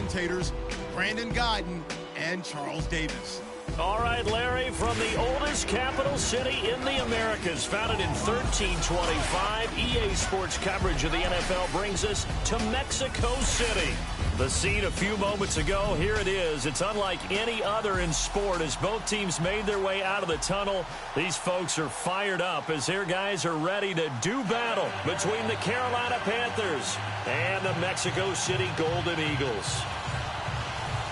commentators, Brandon Guyton and Charles Davis. All right, Larry, from the oldest capital city in the Americas, founded in 1325, EA Sports coverage of the NFL brings us to Mexico City. The scene a few moments ago, here it is. It's unlike any other in sport as both teams made their way out of the tunnel. These folks are fired up as their guys are ready to do battle between the Carolina Panthers and the Mexico City Golden Eagles.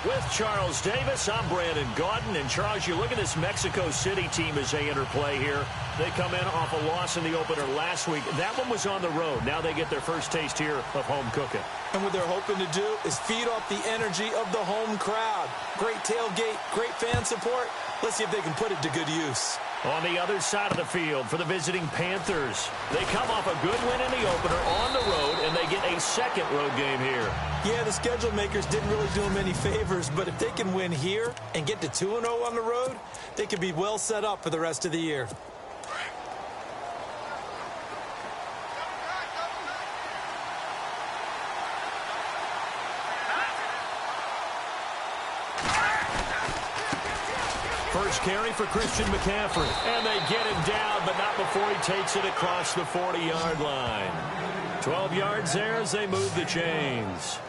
With Charles Davis, I'm Brandon Guyton. And Charles, you look at this Mexico City team as they interplay here. They come in off a loss in the opener last week. That one was on the road. Now they get their first taste here of home cooking. And what they're hoping to do is feed off the energy of the home crowd. Great tailgate, great fan support. Let's see if they can put it to good use. On the other side of the field for the visiting Panthers, they come off a good win in the opener on the road, and they get a second road game here. Yeah, the schedule makers didn't really do them any favors, but if they can win here and get to 2-0 on the road, they could be well set up for the rest of the year. First carry for Christian McCaffrey. And they get him down, but not before he takes it across the 40-yard line. 12 yards there as they move the chains.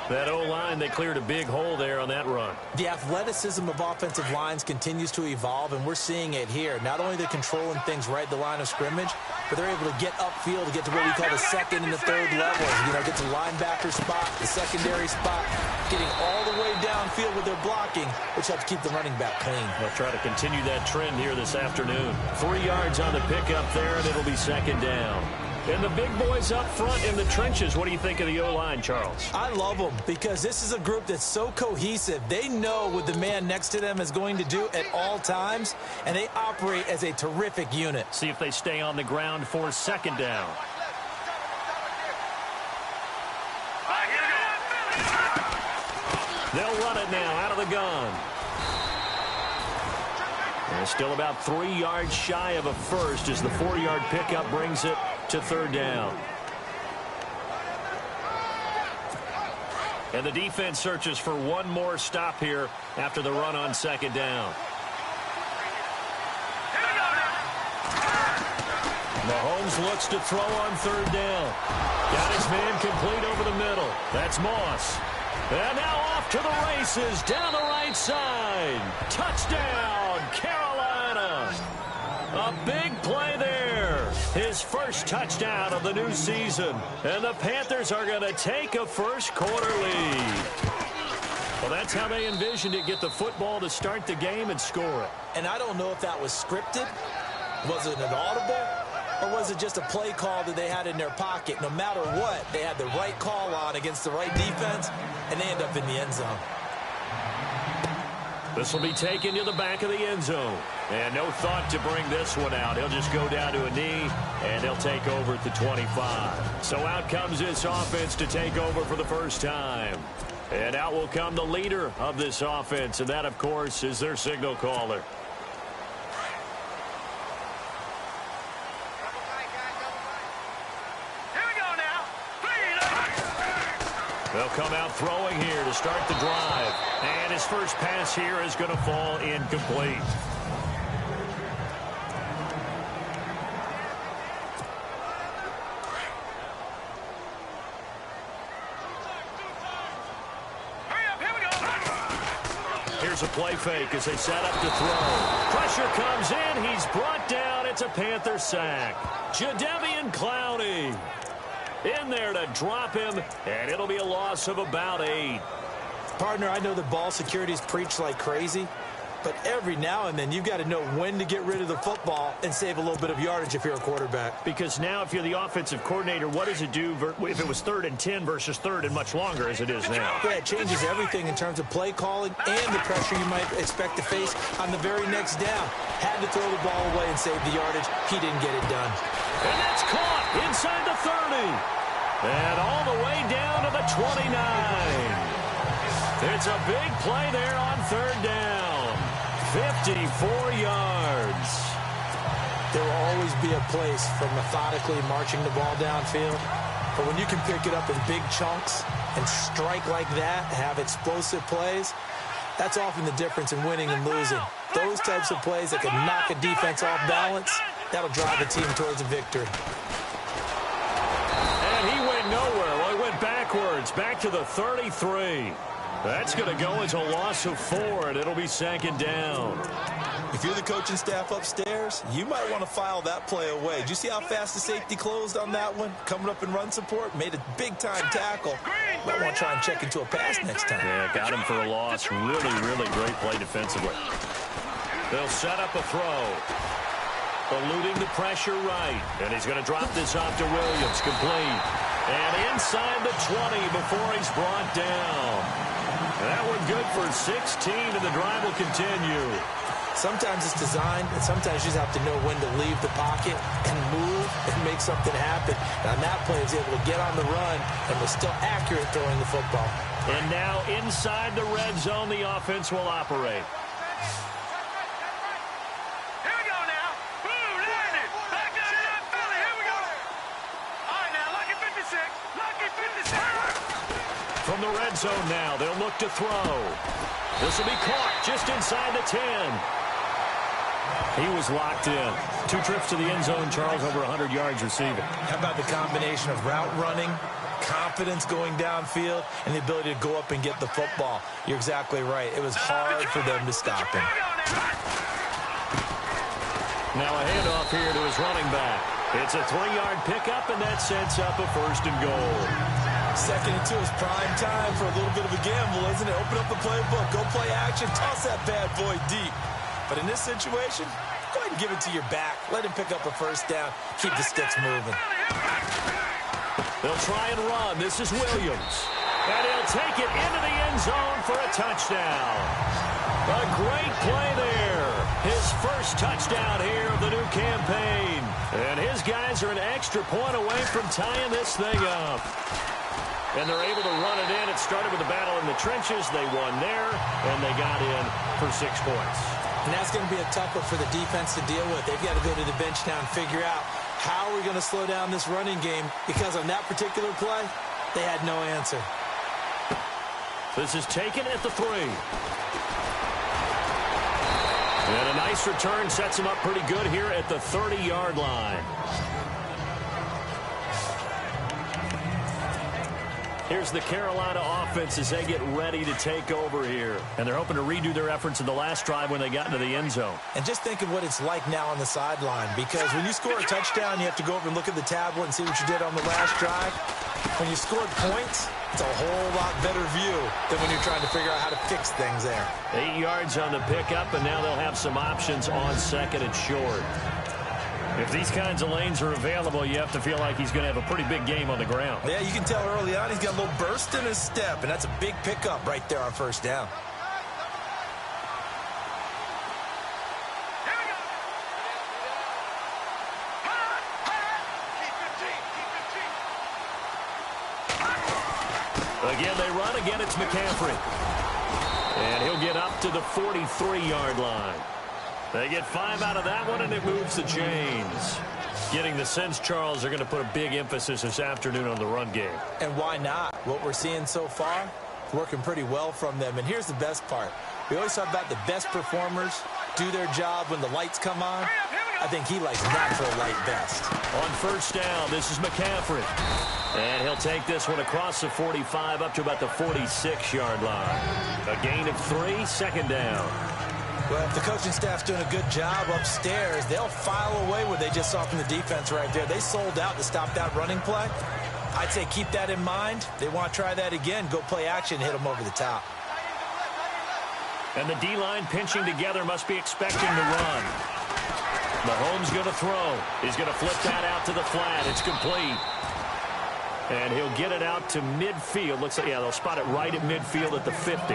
That O-line, they cleared a big hole there on that run. The athleticism of offensive lines continues to evolve, and we're seeing it here. Not only they're controlling things right at the line of scrimmage, but they're able to get upfield to get to what we call the second and the third levels. You know, get to the linebacker spot, the secondary spot, getting all the way downfield with their blocking, which helps keep the running back clean. They'll try to continue that trend here this afternoon. 3 yards on the pickup there, and it'll be second down. And the big boys up front in the trenches. What do you think of the O-line, Charles? I love them because this is a group that's so cohesive. They know what the man next to them is going to do at all times, and they operate as a terrific unit. See if they stay on the ground for second down. They'll run it now out of the gun. And still about 3 yards shy of a first as the 4-yard pickup brings it to third down. And the defense searches for one more stop here after the run on second down. Mahomes looks to throw on third down. Got his man complete over the middle. That's Moss. And now off to the races down the right side. Touchdown, Carolina. A big play there. His first touchdown of the new season. And the Panthers are going to take a first-quarter lead. Well, that's how they envisioned it. Get the football to start the game and score it. And I don't know if that was scripted. Was it an audible? Or was it just a play call that they had in their pocket? No matter what, they had the right call on against the right defense, and they end up in the end zone. This will be taken to the back of the end zone. And no thought to bring this one out. He'll just go down to a knee, and he'll take over at the 25. So out comes this offense to take over for the first time. And out will come the leader of this offense, and that, of course, is their signal caller. They'll come out throwing here to start the drive. And his first pass here is going to fall incomplete. Here's a play fake as they set up to throw. Pressure comes in. He's brought down. It's a Panther sack. Jadeveon Clowney in there to drop him, and it'll be a loss of about 8. Partner, I know that ball security's preached like crazy, but every now and then you've got to know when to get rid of the football and save a little bit of yardage if you're a quarterback. Because now if you're the offensive coordinator, what does it do if it was 3rd and 10 versus 3rd and much longer as it is now? Yeah, it changes everything in terms of play calling and the pressure you might expect to face on the very next down. Had to throw the ball away and save the yardage. He didn't get it done. And that's caught inside the 30. And all the way down to the 29. It's a big play there on third down. 54 yards. There will always be a place for methodically marching the ball downfield. But when you can pick it up in big chunks and strike like that, have explosive plays, that's often the difference in winning and losing. Those types of plays that can knock a defense off balance, that'll drive a team towards a victory. And he went nowhere. Well, he went backwards, back to the 33. That's going to go as a loss of 4, and it'll be 2nd down. If you're the coaching staff upstairs, you might want to file that play away. Did you see how fast the safety closed on that one? Coming up in run support, made a big-time tackle. Might want to try and check into a pass next time. Yeah, got him for a loss. Really, really great play defensively. They'll set up a throw. Eluding the pressure right. And he's going to drop this off to Williams. Complete. And inside the 20 before he's brought down. That one good for 16, and the drive will continue. Sometimes it's designed, and sometimes you just have to know when to leave the pocket and move and make something happen. And on that play, he was able to get on the run and was still accurate throwing the football. And now inside the red zone, the offense will operate. Here we go now. Boom, landed. Back down to that Philly. Here we go. All right, now, lucky 56. Lucky 56. From the red zone now, they'll look to throw. This will be caught just inside the 10. He was locked in. 2 trips to the end zone, Charles, over 100 yards receiving. How about the combination of route running, confidence going downfield, and the ability to go up and get the football? You're exactly right. It was hard for them to stop him. Now a handoff here to his running back. It's a 3-yard pickup, and that sets up a 1st and goal. 2nd and 2 is prime time for a little bit of a gamble, isn't it? Open up the playbook, go play action, toss that bad boy deep. But in this situation, go ahead and give it to your back. Let him pick up a 1st down. Keep the sticks moving. They'll try and run. This is Williams. And he'll take it into the end zone for a touchdown. A great play there. His 1st touchdown here of the new campaign. And his guys are an extra point away from tying this thing up. And they're able to run it in. It started with a battle in the trenches. They won there, and they got in for 6 points. And that's going to be a tough one for the defense to deal with. They've got to go to the bench now and figure out how are we going to slow down this running game, because on that particular play, they had no answer. This is taken at the 3. And a nice return sets him up pretty good here at the 30-yard line. Here's the Carolina offense as they get ready to take over here. And they're hoping to redo their efforts in the last drive when they got into the end zone. And just think of what it's like now on the sideline, because when you score a touchdown, you have to go over and look at the tablet and see what you did on the last drive. When you scored points, it's a whole lot better view than when you're trying to figure out how to fix things there. 8 yards on the pickup, and now they'll have some options on 2nd and short. If these kinds of lanes are available, you have to feel like he's going to have a pretty big game on the ground. Yeah, you can tell early on he's got a little burst in his step, and that's a big pickup right there on 1st down. Again, they run. Again, it's McCaffrey. And he'll get up to the 43-yard line. They get 5 out of that one, and it moves the chains. Getting the sense, Charles, they're going to put a big emphasis this afternoon on the run game. And why not? What we're seeing so far, working pretty well from them. And here's the best part. We always talk about the best performers do their job when the lights come on. I think he likes natural light best. On 1st down, this is McCaffrey. And he'll take this one across the 45 up to about the 46-yard line. A gain of 3, 2nd down. Well, if the coaching staff's doing a good job upstairs, they'll file away what they just saw from the defense right there. They sold out to stop that running play. I'd say keep that in mind. They want to try that again. Go play action, hit them over the top. And the D-line pinching together must be expecting to run. Mahomes going to throw. He's going to flip that out to the flat. It's complete. And he'll get it out to midfield. Looks like, yeah, they'll spot it right at midfield at the 50.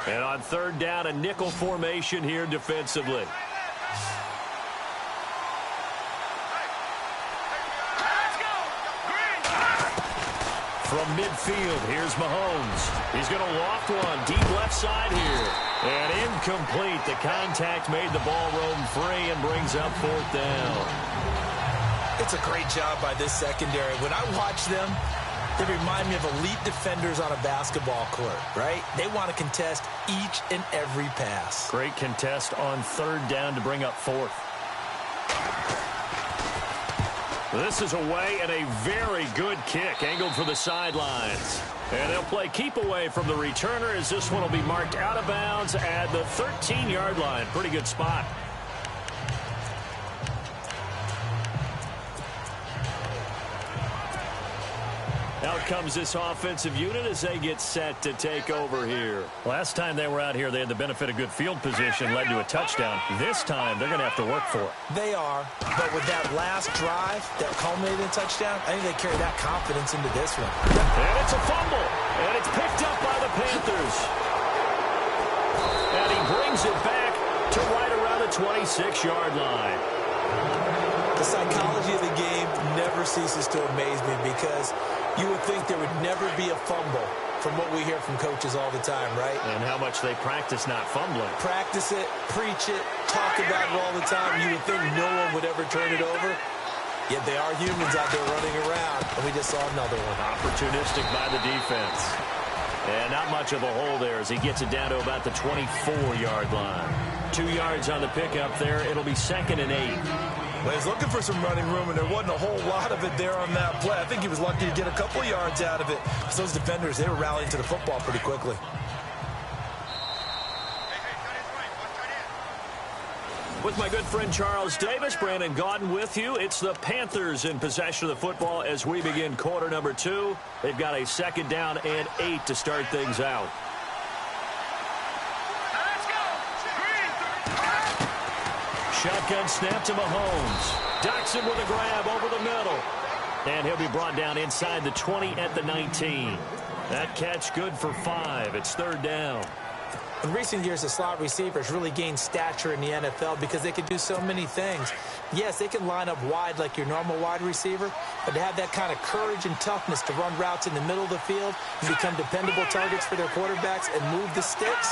And on 3rd down, a nickel formation here defensively. From midfield, here's Mahomes. He's going to loft one deep left side here. And incomplete. The contact made the ball roam free and brings up 4th down. It's a great job by this secondary. When I watch them, they remind me of elite defenders on a basketball court, right? They want to contest each and every pass. Great contest on 3rd down to bring up 4th. This is away and a very good kick angled for the sidelines. And they'll play keep away from the returner as this one will be marked out of bounds at the 13-yard line. Pretty good spot. Out comes this offensive unit as they get set to take over here. Last time they were out here, they had the benefit of good field position, led to a touchdown. This time, they're going to have to work for it. They are, but with that last drive that culminated in a touchdown, I think they carry that confidence into this one. And it's a fumble, and it's picked up by the Panthers. And he brings it back to right around the 26-yard line. The psychology of the game never ceases to amaze me because you would think there would never be a fumble from what we hear from coaches all the time, right? And how much they practice not fumbling. Practice it, preach it, talk about it all the time. You would think no one would ever turn it over. Yet they are humans out there running around, and we just saw another one. Opportunistic by the defense. And not much of a hole there as he gets it down to about the 24-yard line. 2 yards on the pickup there. It'll be 2nd and 8. Well, he's looking for some running room, and there wasn't a whole lot of it there on that play. I think he was lucky to get a couple yards out of it. So those defenders, they were rallying to the football pretty quickly. With my good friend Charles Davis, Brandon Gaudin with you. It's the Panthers in possession of the football as we begin quarter number 2. They've got a 2nd down and 8 to start things out. Shotgun snap to Mahomes. Doxson with a grab over the middle. And he'll be brought down inside the 20 at the 19. That catch good for 5. It's 3rd down. In recent years, the slot receivers really gained stature in the NFL because they can do so many things. Yes, they can line up wide like your normal wide receiver, but to have that kind of courage and toughness to run routes in the middle of the field and become dependable targets for their quarterbacks and move the sticks,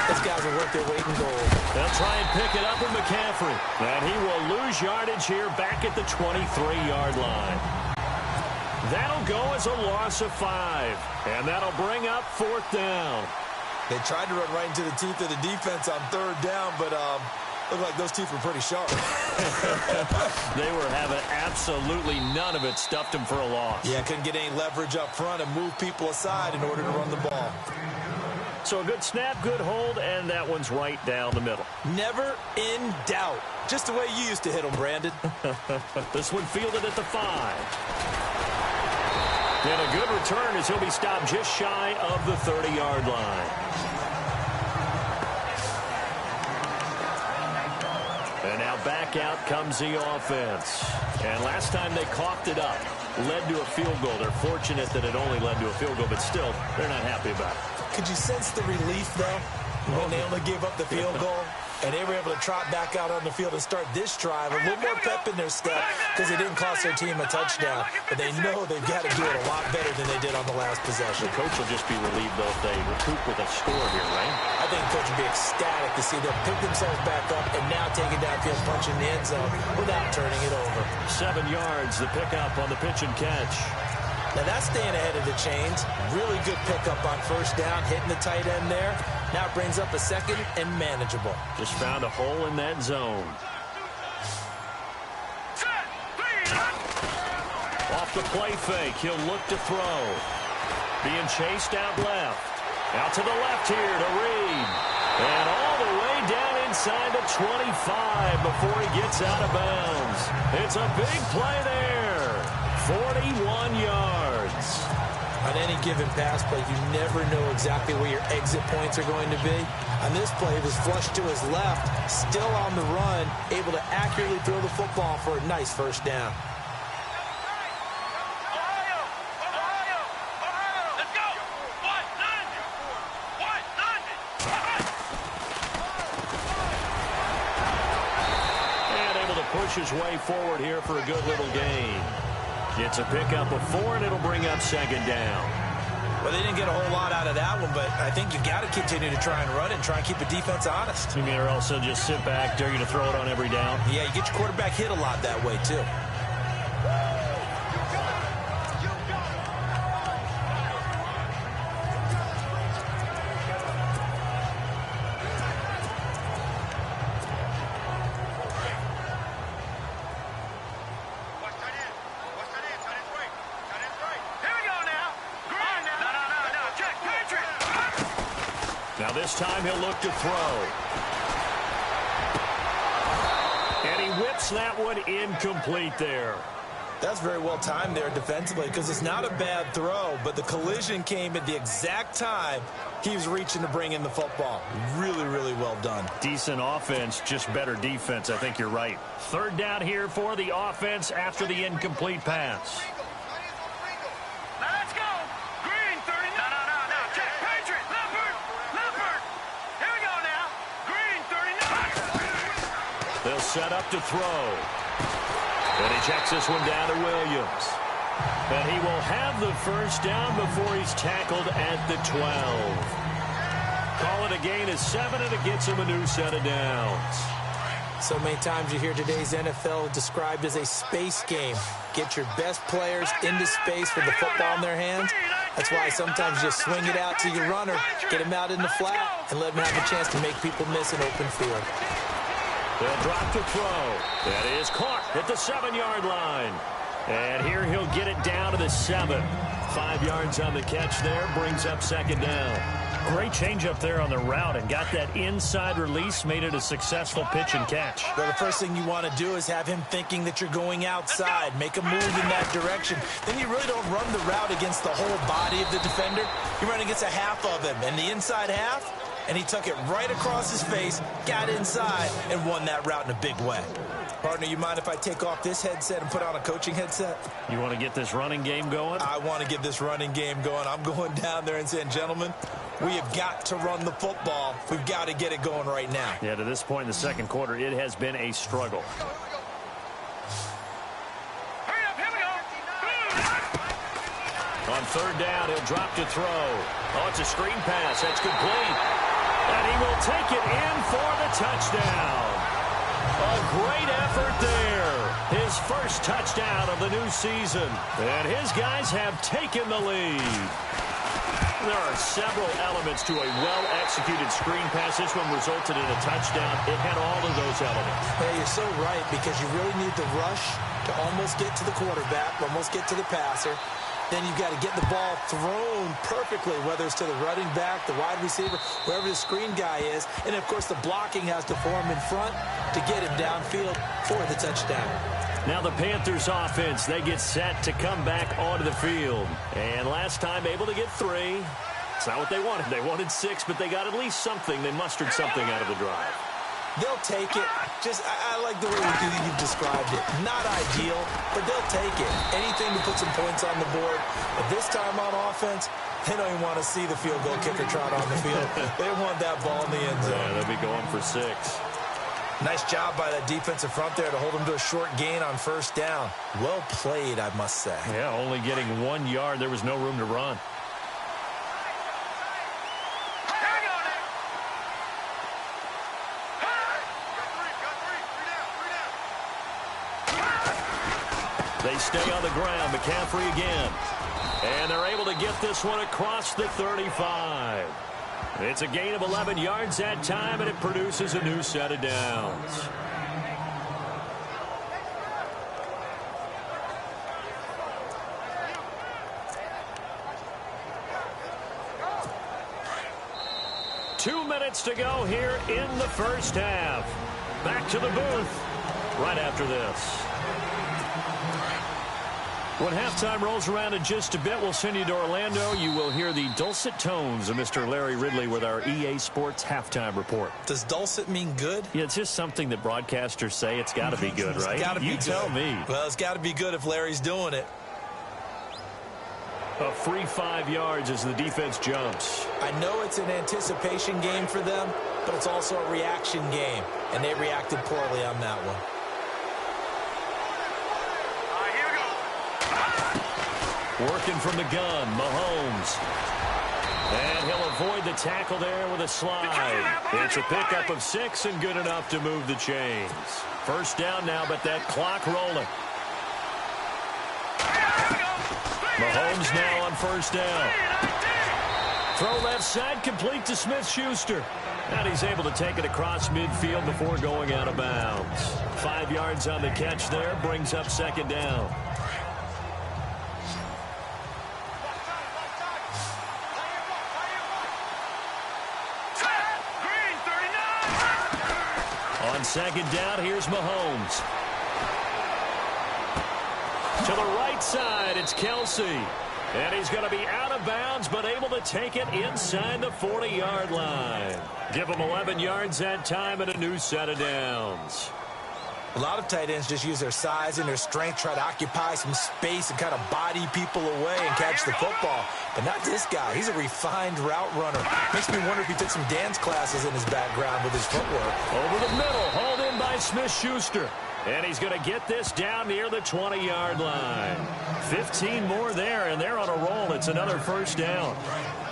those guys are worth their weight in gold. They'll try and pick it up with McCaffrey. And he will lose yardage here back at the 23-yard line. That'll go as a loss of 5. And that'll bring up 4th down. They tried to run right into the teeth of the defense on 3rd down, but looked like those teeth were pretty sharp. They were having absolutely none of it, stuffed them for a loss. Yeah, couldn't get any leverage up front and move people aside in order to run the ball. So a good snap, good hold, and that one's right down the middle. Never in doubt. Just the way you used to hit them, Brandon. This one fielded at the 5. And a good return as he'll be stopped just shy of the 30-yard line. And now back out comes the offense. And last time they coughed it up, led to a field goal. They're fortunate that it only led to a field goal, but still, they're not happy about it. Could you sense the relief, though, when they only gave up the field goal? And they were able to trot back out on the field and start this drive. A little more pep in their step because it didn't cost their team a touchdown. But they know they've got to do it a lot better than they did on the last possession. The coach will just be relieved, though, if they recoup with a score here, right? I think the coach will be ecstatic to see them pick themselves back up and now take it downfield, punching the end zone without turning it over. 7 yards, the pickup on the pitch and catch. Now that's staying ahead of the chains. Really good pickup on 1st down, hitting the tight end there. Now it brings up a 2nd and manageable. Just found a hole in that zone. Off the play fake, he'll look to throw. Being chased out left. Out to the left here to Reed. And all the way down inside the 25 before he gets out of bounds. It's a big play there. 41 yards. On any given pass play, you never know exactly where your exit points are going to be. On this play, it was flushed to his left, still on the run, able to accurately throw the football for a nice 1st down. And able to push his way forward here for a good little gain. It's a pickup of 4, and it'll bring up 2nd down. Well, they didn't get a whole lot out of that one, but I think you got to continue to try and run it and try and keep the defense honest. You mean or also just sit back, dare you to throw it on every down? Yeah, you get your quarterback hit a lot that way, too. Now this time he'll look to throw. And he whips that one incomplete there. That's very well timed there defensively because it's not a bad throw, but the collision came at the exact time he was reaching to bring in the football. Really, really well done. Decent offense, just better defense. I think you're right. Third down here for the offense after the incomplete pass. They'll set up to throw. And he checks this one down to Williams. And he will have the first down before he's tackled at the 12. Call it a gain of 7, and it gets him a new set of downs. So many times you hear today's NFL described as a space game. Get your best players into space with the football in their hands. That's why sometimes you just swing it out to your runner, get him out in the flat, and let him have a chance to make people miss an open field. They'll drop to throw. That is caught at the 7-yard line. And here he'll get it down to the 7. 5 yards on the catch there, brings up second down. Great change up there on the route and got that inside release, made it a successful pitch and catch. Well, the first thing you want to do is have him thinking that you're going outside, make a move in that direction. Then you really don't run the route against the whole body of the defender. You run against a half of him, and the inside half, and he took it right across his face, got inside, and won that route in a big way. Partner, you mind if I take off this headset and put on a coaching headset? You want to get this running game going? I want to get this running game going. I'm going down there and saying, gentlemen, we have got to run the football. We've got to get it going right now. Yeah, to this point in the second quarter, it has been a struggle. On third down, he'll drop to throw. Oh, it's a screen pass. That's complete. And he will take it in for the touchdown. A great effort there. His first touchdown of the new season. And his guys have taken the lead. There are several elements to a well-executed screen pass. This one resulted in a touchdown. It had all of those elements. Yeah, you're so right, because you really need the rush to almost get to the quarterback, almost get to the passer. Then you've got to get the ball thrown perfectly, whether it's to the running back, the wide receiver, wherever the screen guy is. And, of course, the blocking has to form in front to get him downfield for the touchdown. Now the Panthers offense, they get set to come back onto the field. And last time able to get 3. It's not what they wanted. They wanted 6, but they got at least something. They mustered something out of the drive. They'll take it. Just, I like the way you've described it. Not ideal, but they'll take it. Anything to put some points on the board. But this time on offense, they don't even want to see the field goal kicker trot on the field. They want that ball in the end zone. Yeah, they'll be going for 6. Nice job by that defensive front there to hold them to a short gain on first down. Well played, I must say. Yeah, only getting 1 yard. There was no room to run. They stay on the ground. McCaffrey again. And they're able to get this one across the 35. It's a gain of 11 yards that time, and it produces a new set of downs. Two minutes to go here in the first half. Back to the booth right after this. When halftime rolls around in just a bit, we'll send you to Orlando. You will hear the dulcet tones of Mr. Larry Ridley with our EA Sports halftime report. Does dulcet mean good? Yeah, it's just something that broadcasters say. It's got to be good, right? It's got to be you good. Tell me. Well, it's got to be good if Larry's doing it. A free 5 yards as the defense jumps. I know it's an anticipation game for them, but it's also a reaction game, and they reacted poorly on that one. Working from the gun, Mahomes. And he'll avoid the tackle there with a slide. It's a pickup of 6 and good enough to move the chains. First down now, but that clock rolling. Mahomes now on first down. Throw left side, complete to Smith-Schuster. And he's able to take it across midfield before going out of bounds. 5 yards on the catch there, brings up second down. On second down, here's Mahomes. To the right side, it's Kelsey. And he's going to be out of bounds, but able to take it inside the 40-yard line. Give him 11 yards that time and a new set of downs. A lot of tight ends just use their size and their strength, try to occupy some space and kind of body people away and catch the football. But not this guy. He's a refined route runner. Makes me wonder if he took some dance classes in his background with his footwork. Over the middle, hauled in by Smith-Schuster. And he's going to get this down near the 20-yard line. 15 more there, and they're on a roll. It's another first down.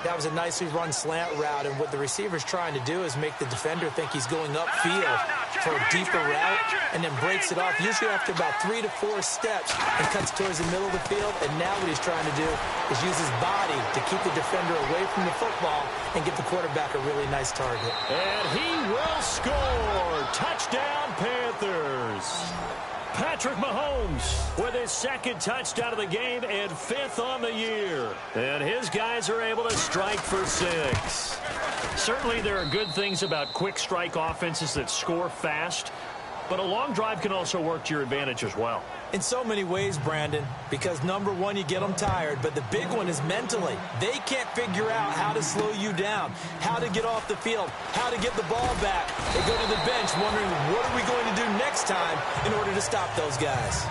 That was a nicely run slant route, and what the receiver's trying to do is make the defender think he's going upfield for a deeper route, and then breaks it off, usually after about 3 to 4 steps, and cuts towards the middle of the field. And now what he's trying to do is use his body to keep the defender away from the football and give the quarterback a really nice target. And he will score. Touchdown, Panthers. Patrick Mahomes with his second touchdown of the game and 5th on the year. And his guys are able to strike for 6. Certainly there are good things about quick strike offenses that score fast, but a long drive can also work to your advantage as well. In so many ways, Brandon, because number one, you get them tired, but the big one is mentally. They can't figure out how to slow you down, how to get off the field, how to get the ball back. They go to the bench wondering, what are we going to do next time in order to stop those guys?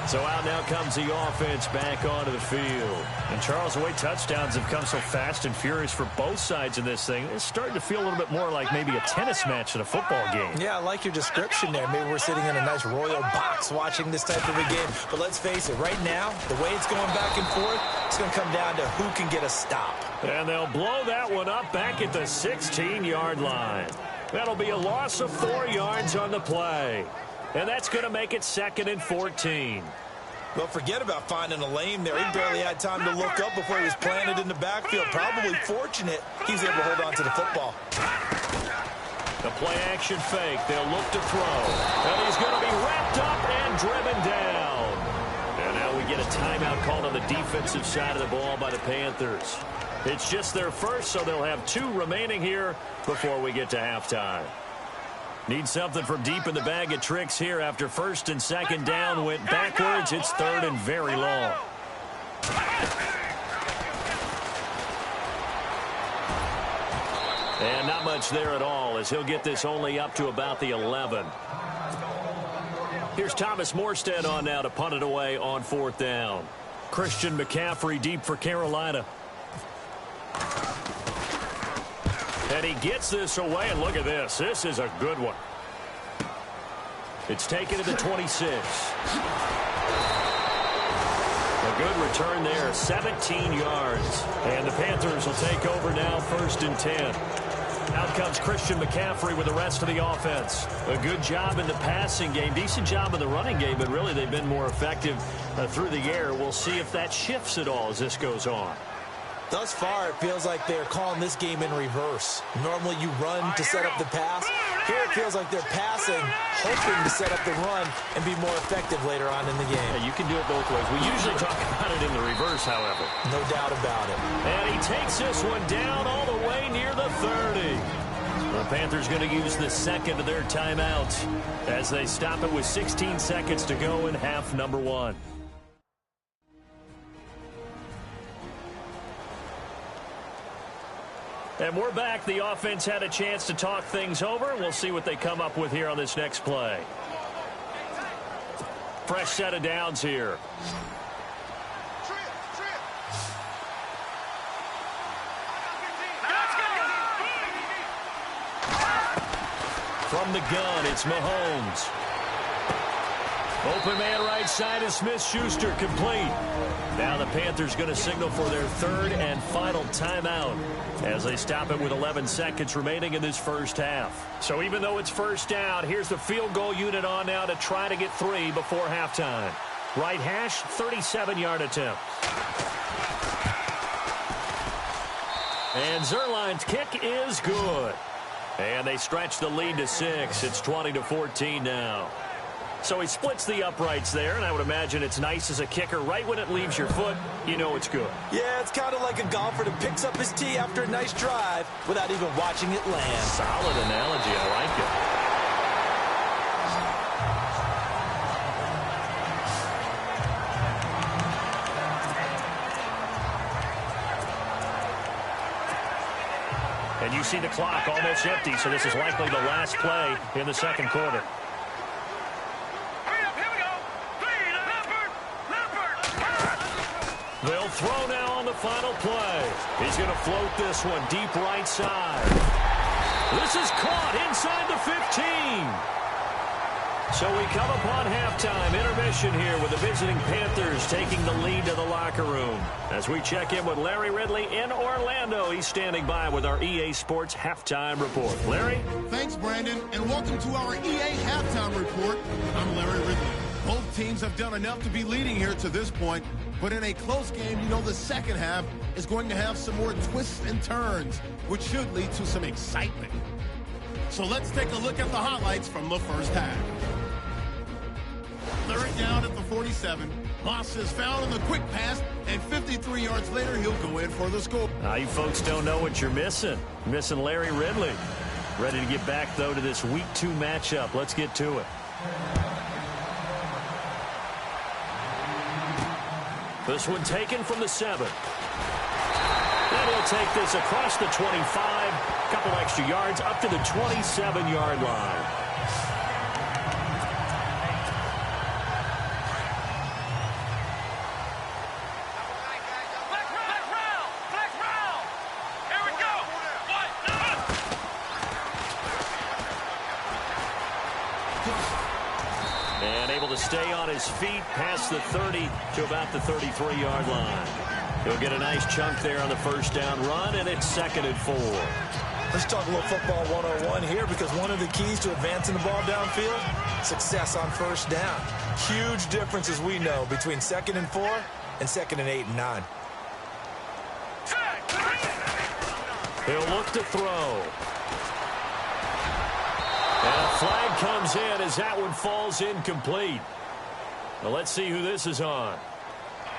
So out now comes the offense back onto the field. And Charles, the way touchdowns have come so fast and furious for both sides in this thing, it's starting to feel a little bit more like maybe a tennis match than a football game. Yeah, I like your description there. Maybe we're sitting in a nice royal box watching this type of a game. But let's face it, right now, the way it's going back and forth, it's going to come down to who can get a stop. And they'll blow that one up back at the 16-yard line. That'll be a loss of 4 yards on the play. And that's going to make it 2nd and 14. Well, forget about finding a lane there. He barely had time to look up before he was planted in the backfield. Probably fortunate he's able to hold on to the football. The play-action fake. They'll look to throw. And he's going to be wrapped up and driven down. And now we get a timeout called on the defensive side of the ball by the Panthers. It's just their first, so they'll have 2 remaining here before we get to halftime. Need something from deep in the bag of tricks here after 1st and 2nd down went backwards. It's 3rd and very long. And not much there at all as he'll get this only up to about the 11. Here's Thomas Morstead on now to punt it away on 4th down. Christian McCaffrey deep for Carolina. And he gets this away, and look at this. This is a good one. It's taken to the 26. A good return there, 17 yards. And the Panthers will take over now, 1st and 10. Out comes Christian McCaffrey with the rest of the offense. A good job in the passing game, decent job in the running game, but really they've been more effective through the air. We'll see if that shifts at all as this goes on. Thus far, it feels like they're calling this game in reverse. Normally, you run to set up the pass. Here, it feels like they're passing, hoping to set up the run and be more effective later on in the game. Yeah, you can do it both ways. We usually talk about it in the reverse, however. No doubt about it. And he takes this one down all the way near the 30. The Panthers going to use the 2nd of their timeouts as they stop it with 16 seconds to go in half number 1. And we're back. The offense had a chance to talk things over. We'll see what they come up with here on this next play. Fresh set of downs here. From the gun, it's Mahomes. Open man right side is Smith-Schuster, complete. Now the Panthers going to signal for their third and final timeout as they stop it with 11 seconds remaining in this first half. So even though it's first down, here's the field goal unit on now to try to get 3 before halftime. Right hash, 37-yard attempt. And Zerline's kick is good. And they stretch the lead to 6. It's 20-14 now. So he splits the uprights there, and I would imagine it's nice as a kicker. Right when it leaves your foot, you know it's good. Yeah, it's kind of like a golfer that picks up his tee after a nice drive without even watching it land. Solid analogy. I like it. And you see the clock almost empty, so this is likely the last play in the second quarter. They'll throw now on the final play. He's going to float this one deep right side. This is caught inside the 15. So we come upon halftime intermission here with the visiting Panthers taking the lead to the locker room. As we check in with Larry Ridley in Orlando, he's standing by with our EA Sports Halftime Report. Larry? Thanks, Brandon, and welcome to our EA Halftime Report. I'm Larry Ridley. Both teams have done enough to be leading here to this point, but in a close game, you know the second half is going to have some more twists and turns, which should lead to some excitement. So let's take a look at the highlights from the first half. Third down at the 47. Moss is found on the quick pass, and 53 yards later, he'll go in for the score. You folks don't know what you're missing. Missing Larry Ridley. Ready to get back, though, to this Week 2 matchup. Let's get to it. This one taken from the 7. And he'll take this across the 25. Couple extra yards up to the 27-yard line. And able to stay on his feet past the 30 to about the 33-yard line. He'll get a nice chunk there on the first down run, and it's 2nd and 4. Let's talk a little football 101 here, because one of the keys to advancing the ball downfield, success on first down. Huge difference, as we know, between 2nd and 4 and 2nd and 8 and 9. He'll look to throw. And a flag comes in as that one falls incomplete. Now let's see who this is on.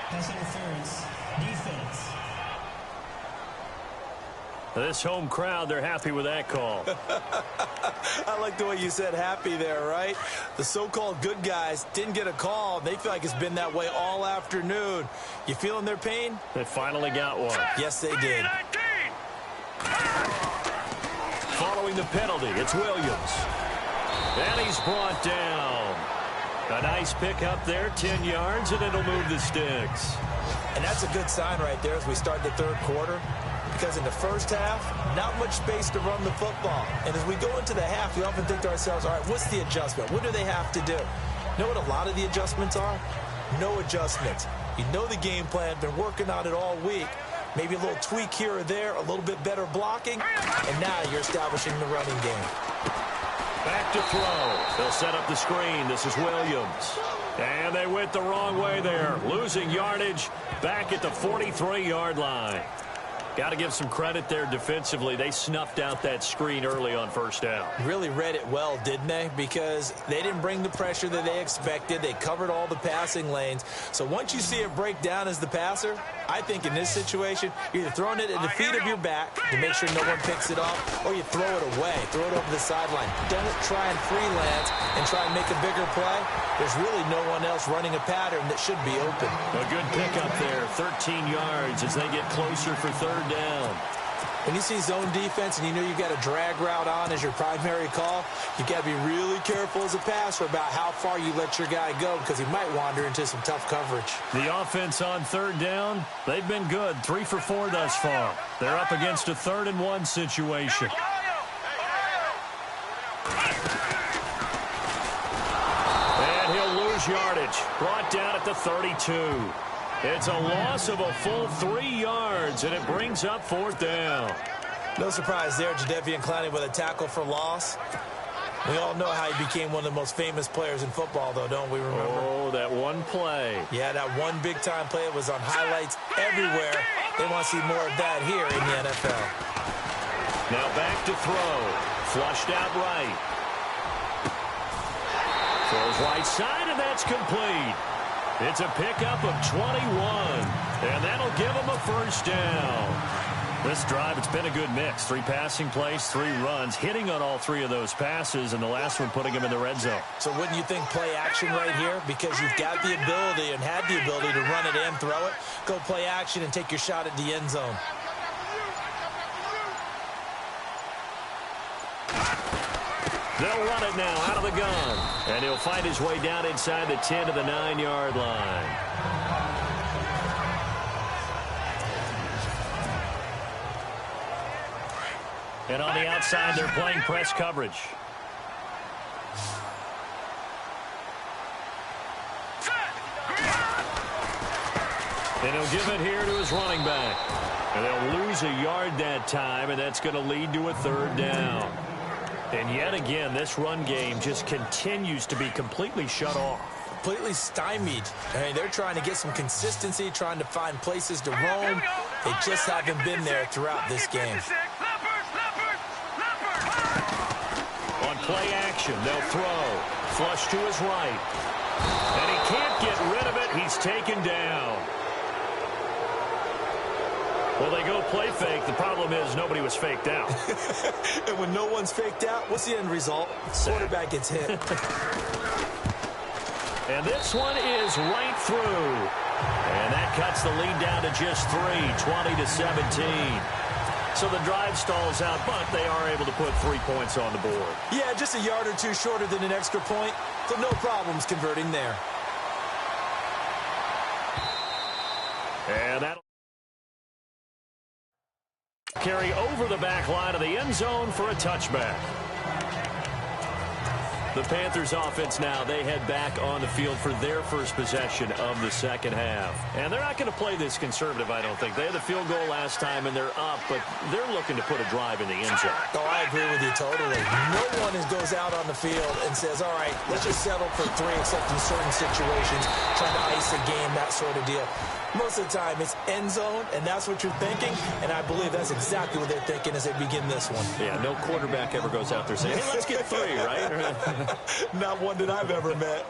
Pass interference, defense. This home crowd, they're happy with that call. I like the way you said happy there, right? The so-called good guys didn't get a call. They feel like it's been that way all afternoon. You feeling their pain? They finally got one. Yes, they did. Following the penalty, it's Williams. And he's brought down. A nice pickup there, 10 yards, and it'll move the sticks. And that's a good sign right there as we start the third quarter, because in the first half, not much space to run the football. And as we go into the half, we often think to ourselves, all right, what's the adjustment? What do they have to do? You know what a lot of the adjustments are? No adjustments. You know the game plan, been working on it all week. Maybe a little tweak here or there, a little bit better blocking, and now you're establishing the running game. Back to throw. They'll set up the screen. This is Williams. And they went the wrong way there. Losing yardage back at the 43-yard line. Got to give some credit there defensively. They snuffed out that screen early on first down. Really read it well, didn't they? Because they didn't bring the pressure that they expected. They covered all the passing lanes. So once you see it break down as the passer, I think in this situation, you're either throwing it at the feet of your back to make sure no one picks it off, or you throw it away, throw it over the sideline. Don't try and freelance and try and make a bigger play. There's really no one else running a pattern that should be open. A good pickup there, 13 yards as they get closer for third down. When you see zone defense and you know you've got a drag route on as your primary call, you've got to be really careful as a passer about how far you let your guy go, because he might wander into some tough coverage. The offense on third down, they've been good. 3 for 4 thus far. They're up against a 3rd and 1 situation. yardage, brought down at the 32. It's a loss of a full 3 yards, and it brings up 4th down. No surprise there, Jadeveon Clowney with a tackle for loss. We all know how he became one of the most famous players in football, though, don't we remember? Oh, that one play. Yeah, that one big-time play. It was on highlights everywhere. They want to see more of that here in the NFL. Now back to throw. Flushed out right. Throws right side, and that's complete. It's a pickup of 21, and that'll give him a 1st down. This drive, it's been a good mix. 3 passing plays, 3 runs, hitting on all 3 of those passes, and the last one putting him in the red zone. So wouldn't you think play action right here? Because you've got the ability and had the ability to run it and throw it. Go play action and take your shot at the end zone. They'll run it now out of the gun, and he'll find his way down inside the 10 to the 9-yard line. And on the outside, they're playing press coverage. And he'll give it here to his running back. And they'll lose a yard that time, and that's going to lead to a 3rd down. And yet again, this run game just continues to be completely shut off. Completely stymied. I mean, they're trying to get some consistency, trying to find places to roam. They just haven't been there throughout this game. On play action, they'll throw. Flush to his right. And he can't get rid of it. He's taken down. Well, they go play fake. The problem is nobody was faked out. And when no one's faked out, what's the end result? Quarterback gets hit. And this one is right through. And that cuts the lead down to just 3, 20-17. So the drive stalls out, but they are able to put 3 points on the board. Yeah, just a yard or 2 shorter than an extra point. So no problems converting there. And that'll carry over the back line of the end zone for a touchback. The Panthers offense now, they head back on the field for their first possession of the second half. And they're not going to play this conservative, I don't think. They had the field goal last time, and they're up, but they're looking to put a drive in the end zone. Oh, I agree with you totally. No one goes out on the field and says, all right, let's just settle for 3, except in certain situations, trying to ice a game, that sort of deal. Most of the time, it's end zone, and that's what you're thinking, and I believe that's exactly what they're thinking as they begin this one. Yeah, no quarterback ever goes out there saying, hey, let's get 3, right? Not one that I've ever met.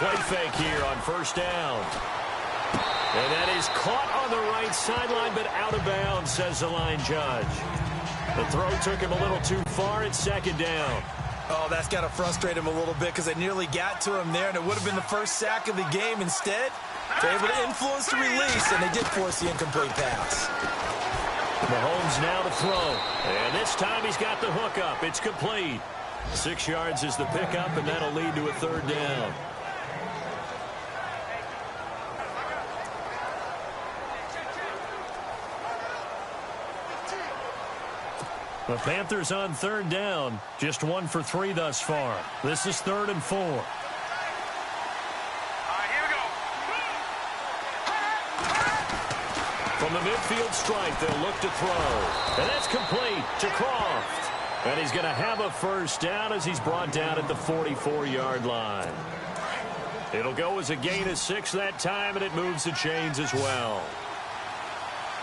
Play fake here on 1st down. And that is caught on the right sideline, but out of bounds, says the line judge. The throw took him a little too far. It's 2nd down. Oh, that's got to frustrate him a little bit because they nearly got to him there, and it would have been the first sack of the game. Instead, they're able to influence the release, and they did force the incomplete pass. Mahomes now to throw. And this time he's got the hook up. It's complete. 6 yards is the pickup, and that'll lead to a 3rd down. The Panthers on 3rd down. Just 1 for 3 thus far. This is 3rd and 4. All right, here we go. From the midfield stripe, they'll look to throw. And that's complete to Croft. And he's going to have a 1st down as he's brought down at the 44-yard line. It'll go as a gain of 6 that time, and it moves the chains as well.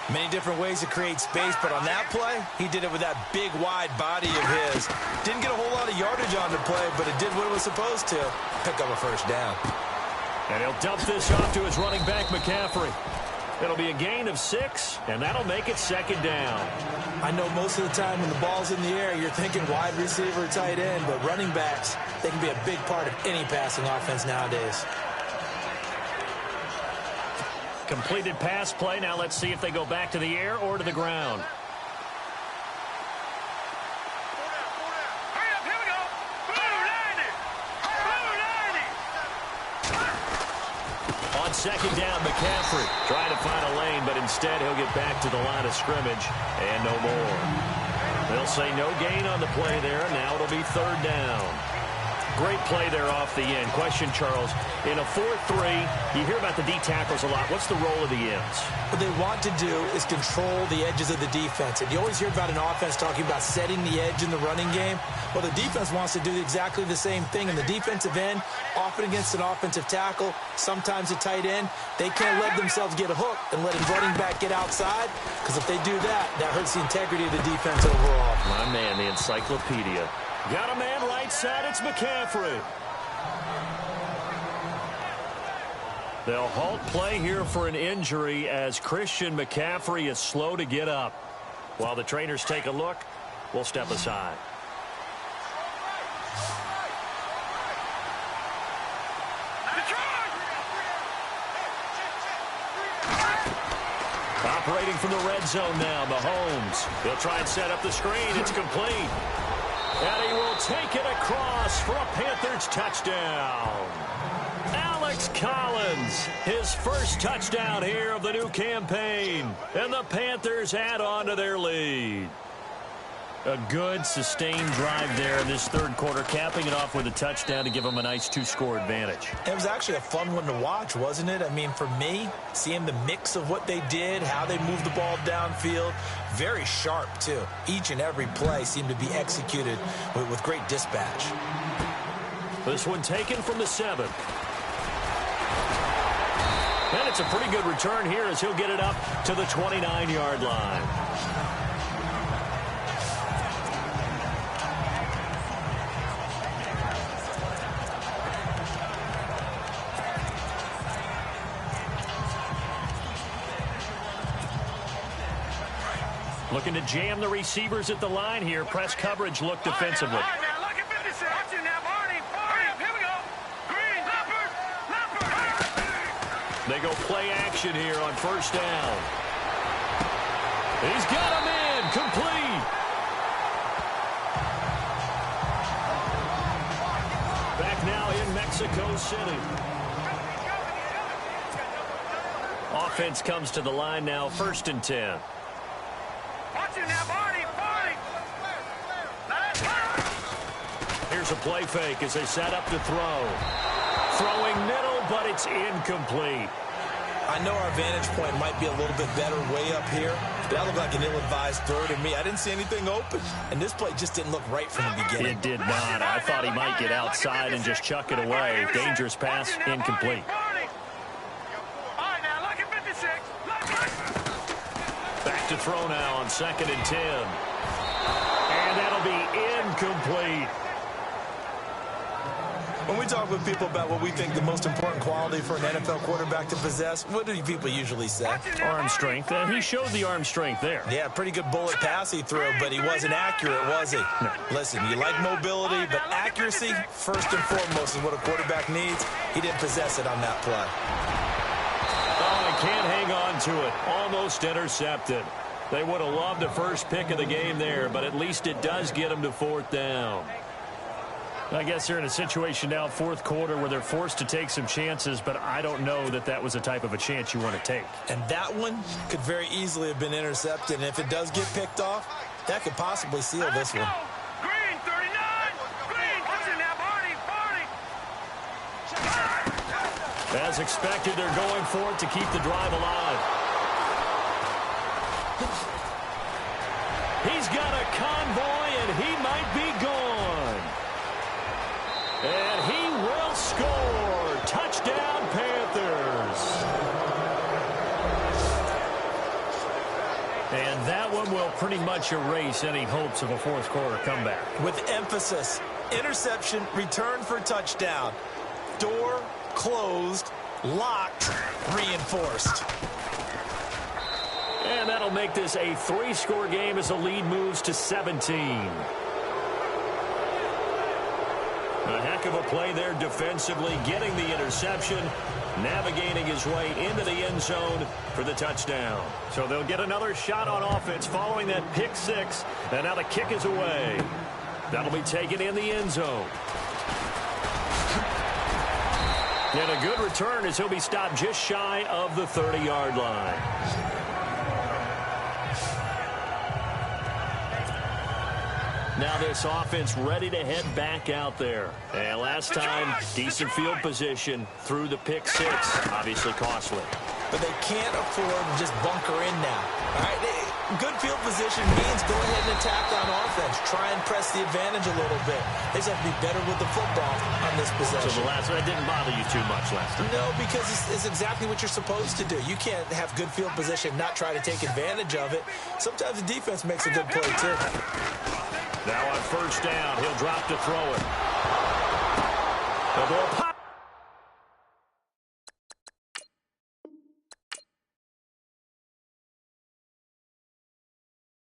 Many different ways to create space, but on that play, he did it with that big, wide body of his. Didn't get a whole lot of yardage on the play, but it did what it was supposed to. Pick up a 1st down. And he'll dump this off to his running back, McCaffrey. It'll be a gain of 6, and that'll make it second down. I know most of the time when the ball's in the air, you're thinking wide receiver or tight end, but running backs, they can be a big part of any passing offense nowadays. Completed pass play. Now let's see if they go back to the air or to the ground. Hurry up, here we go. Blue 90. On second down, McCaffrey trying to find a lane, but instead he'll get back to the line of scrimmage and no more. They'll say no gain on the play there, and now it'll be third down. Great play there off the end. Question, Charles, in a 4-3, you hear about the D tackles a lot. What's the role of the ends? What they want to do is control the edges of the defense. And you always hear about an offense talking about setting the edge in the running game. Well, the defense wants to do exactly the same thing. And the defensive end, often against an offensive tackle, sometimes a tight end, they can't let themselves get hooked and let a running back get outside. Because if they do that, that hurts the integrity of the defense overall. My man, the encyclopedia. Got a man right side, it's McCaffrey. They'll halt play here for an injury as Christian McCaffrey is slow to get up. While the trainers take a look, we'll step aside. Operating from the red zone now, Mahomes. He'll try and set up the screen. It's complete. And he will take it across for a Panthers touchdown. Alex Collins, his first touchdown here of the new campaign. And the Panthers add on to their lead. A good, sustained drive there in this third quarter, capping it off with a touchdown to give them a nice 2-score advantage. It was actually a fun one to watch, wasn't it? I mean, for me, seeing the mix of what they did, how they moved the ball downfield, very sharp, too. Each and every play seemed to be executed with great dispatch. This one taken from the 7. And it's a pretty good return here as he'll get it up to the 29-yard line. Looking to jam the receivers at the line here. Press coverage look defensively. All right, now, look at 56. Watch it now, Barney. Here we go. Green, Leopard. They go play action here on first down. He's got him in. Complete. Back now in Mexico City. Offense comes to the line now, 1st and 10. Watch it now, Barney. Here's a play fake as they set up to throw. Throwing middle, but it's incomplete. I know our vantage point might be a little bit better way up here, but that looked like an ill-advised throw to me. I didn't see anything open, and this play just didn't look right from the beginning. It did not. I thought he might get outside and just chuck it away. Dangerous pass, incomplete. Back to throw now on 2nd and 10. And that'll be incomplete. When we talk with people about what we think the most important quality for an NFL quarterback to possess, what do people usually say? Arm strength. He showed the arm strength there. Yeah, pretty good bullet pass he threw, but he wasn't accurate, was he? No. Listen, you like mobility, but accuracy, first and foremost, is what a quarterback needs. He didn't possess it on that play. Oh, he can't hang on to it. Almost intercepted. They would have loved the first pick of the game there, but at least it does get them to 4th down. I guess they're in a situation now, 4th quarter, where they're forced to take some chances, but I don't know that that was the type of a chance you want to take. And that one could very easily have been intercepted, and if it does get picked off, that could possibly seal this one. Green, 39. Green, watch it now, Barney. As expected, they're going for it to keep the drive alive. He's got a convoy, and he might be gone. And he will score. Touchdown, Panthers. And that one will pretty much erase any hopes of a 4th quarter comeback. With emphasis, interception, return for touchdown. Door closed, locked, reinforced. And that'll make this a 3-score game as the lead moves to 17. A heck of a play there defensively, getting the interception, navigating his way into the end zone for the touchdown. So they'll get another shot on offense following that pick 6, and now the kick is away. That'll be taken in the end zone. And a good return as he'll be stopped just shy of the 30-yard line. Now this offense ready to head back out there. And last time, decent field position through the pick 6. Obviously costly. But they can't afford to just bunker in now. All right, good field position means go ahead and attack on offense. Try and press the advantage a little bit. They just have to be better with the football on this possession. So the last one, that didn't bother you too much last time? No, because it's exactly what you're supposed to do. You can't have good field position, not try to take advantage of it. Sometimes the defense makes a good play, too. Now on first down, he'll drop to throw it. The ball